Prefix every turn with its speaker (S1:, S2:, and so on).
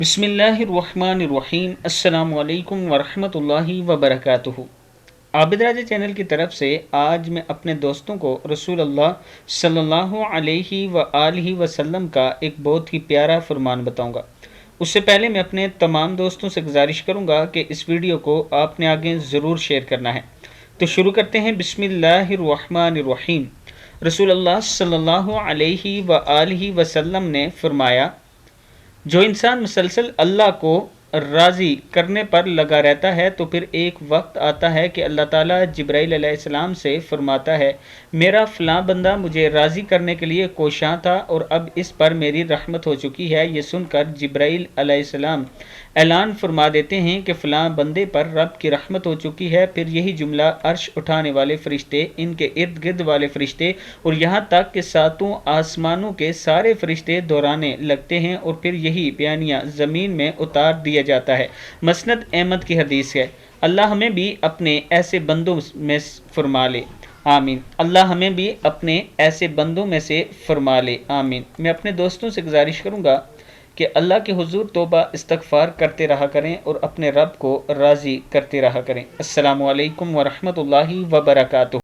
S1: بسم اللہ الرحمن الرحیم۔ السلام علیکم ورحمۃ اللہ وبرکاتہ۔ عابد راجہ چینل کی طرف سے آج میں اپنے دوستوں کو رسول اللہ صلی اللہ علیہ وآلہ وسلم کا ایک بہت ہی پیارا فرمان بتاؤں گا۔ اس سے پہلے میں اپنے تمام دوستوں سے گزارش کروں گا کہ اس ویڈیو کو آپ نے آگے ضرور شیئر کرنا ہے۔ تو شروع کرتے ہیں۔ بسم اللہ الرحمن الرحیم۔ رسول اللہ صلی اللہ علیہ وآلہ وسلم نے فرمایا، جو انسان مسلسل اللہ کو راضی کرنے پر لگا رہتا ہے تو پھر ایک وقت آتا ہے کہ اللہ تعالیٰ جبرائیل علیہ السلام سے فرماتا ہے، میرا فلاں بندہ مجھے راضی کرنے کے لیے کوشاں تھا اور اب اس پر میری رحمت ہو چکی ہے۔ یہ سن کر جبرائیل علیہ السلام اعلان فرما دیتے ہیں کہ فلاں بندے پر رب کی رحمت ہو چکی ہے۔ پھر یہی جملہ عرش اٹھانے والے فرشتے، ان کے ارد گرد والے فرشتے اور یہاں تک کہ ساتوں آسمانوں کے سارے فرشتے دہرانے لگتے ہیں، اور پھر یہی بیانیہ زمین میں اتار دیا جاتا ہے۔ مسند احمد کی حدیث ہے۔ اللہ ہمیں بھی اپنے ایسے بندوں میں فرما لے، آمین۔ اللہ ہمیں بھی اپنے ایسے بندوں میں سے فرما لے، آمین۔ میں اپنے دوستوں سے گزارش کروں گا کہ اللہ کے حضور توبہ استغفار کرتے رہا کریں اور اپنے رب کو راضی کرتے رہا کریں۔ السلام علیکم ورحمۃ اللہ وبرکاتہ۔